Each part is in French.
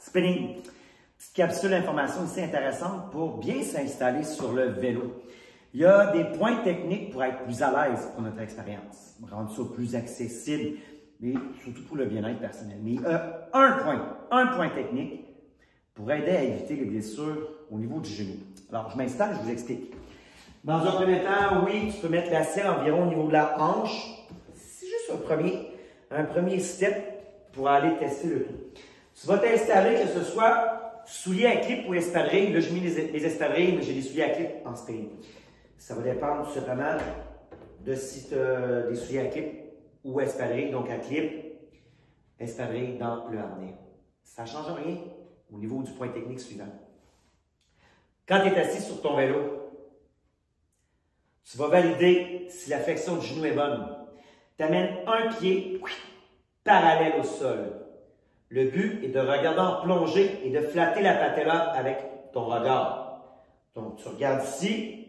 Spinning. Petite capsule d'information ici intéressante pour bien s'installer sur le vélo. Il y a des points techniques pour être plus à l'aise pour notre expérience, rendre ça plus accessible, mais surtout pour le bien-être personnel. Mais un point technique pour aider à éviter les blessures au niveau du genou. Alors, je m'installe, je vous explique. Dans un premier temps, oui, tu peux mettre la selle environ au niveau de la hanche. C'est juste un premier step pour aller tester le tout. Tu vas t'installer, que ce soit souliers à clip ou espadrilles. Là, j'ai mis les espadrilles, mais j'ai des souliers à clip en spinning. Ça va dépendre tout simplement de si tu as des souliers à clip ou espadrilles, donc à clip, espadrilles dans le harnais. Ça ne change rien au niveau du point technique suivant. Quand tu es assis sur ton vélo, tu vas valider si la flexion du genou est bonne. Tu amènes un pied parallèle au sol. Le but est de regarder en plongée et de flatter la patella avec ton regard. Donc, tu regardes ici,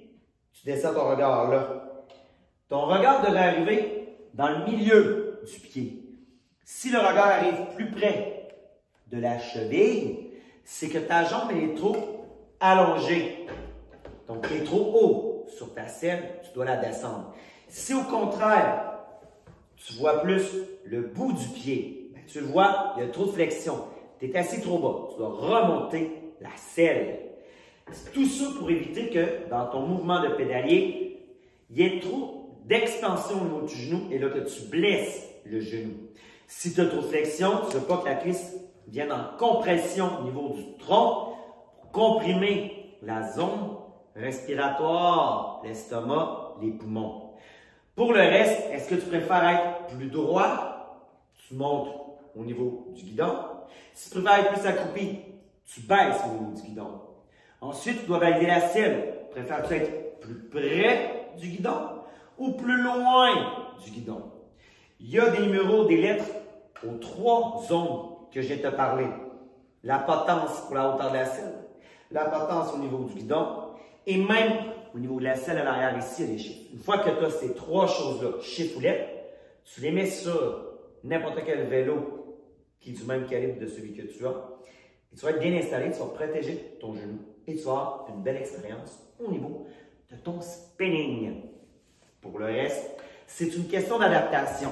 tu descends ton regard là. Ton regard devrait arriver dans le milieu du pied. Si le regard arrive plus près de la cheville, c'est que ta jambe elle est trop allongée. Donc, tu es trop haut sur ta selle, tu dois la descendre. Si au contraire, tu vois plus le bout du pied, ben, tu le vois, il y a trop de flexion. Tu es assis trop bas, tu dois remonter la selle. Tout ça pour éviter que dans ton mouvement de pédalier, il y ait trop d'extension au niveau du genou et là que tu blesses le genou. Si tu as trop de flexion, tu ne veux pas que la cuisse vienne en compression au niveau du tronc pour comprimer la zone respiratoire, l'estomac, les poumons. Pour le reste, est-ce que tu préfères être plus droit? Tu montes au niveau du guidon. Si tu préfères être plus accroupi, tu baisses au niveau du guidon. Ensuite, tu dois valider la selle. Préfères-tu être plus près du guidon ou plus loin du guidon? Il y a des numéros, des lettres aux 3 zones que je viens de te parler. La potence pour la hauteur de la selle, la potence au niveau du guidon et même au niveau de la selle à l'arrière ici, il y a des chiffres. Une fois que tu as ces 3 choses-là, chiffres ou lettres, tu les mets sur n'importe quel vélo qui est du même calibre de celui que tu as. Et tu vas être bien installé, tu vas protéger ton genou et tu vas avoir une belle expérience au niveau de ton spinning. Pour le reste, c'est une question d'adaptation.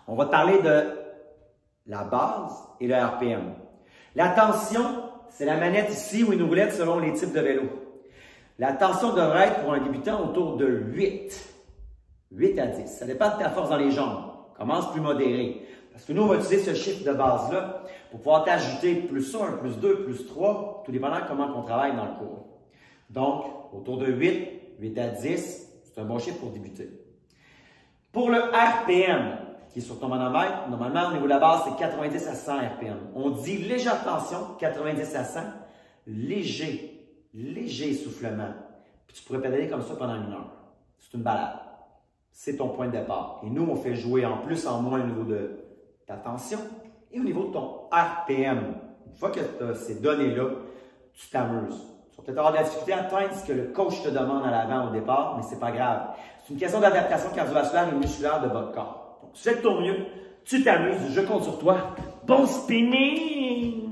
On va te parler de la base et le RPM. La tension, c'est la manette ici ou une roulette selon les types de vélos. La tension devrait être pour un débutant autour de 8 à 10. Ça dépend de ta force dans les jambes. Commence plus modéré. Parce que nous, on va utiliser ce chiffre de base-là pour pouvoir t'ajouter plus 1, plus 2, plus 3, tout dépendant de comment on travaille dans le cours. Donc, autour de 8 à 10, c'est un bon chiffre pour débuter. Pour le RPM, qui est sur ton manomètre, normalement, au niveau de la base, c'est 90 à 100 RPM. On dit légère tension, 90 à 100, léger essoufflement. Puis tu pourrais pédaler comme ça pendant 1 heure. C'est une balade. C'est ton point de départ. Et nous, on fait jouer en plus, en moins au niveau de ta tension et au niveau de ton RPM. Une fois que tu as ces données-là, tu t'amuses. Tu vas peut-être avoir de la difficulté à atteindre ce que le coach te demande à l'avant au départ, mais c'est pas grave. C'est une question d'adaptation cardiovasculaire et musculaire de votre corps. Donc, tu fais de ton mieux, tu t'amuses, je compte sur toi. Bon spinning!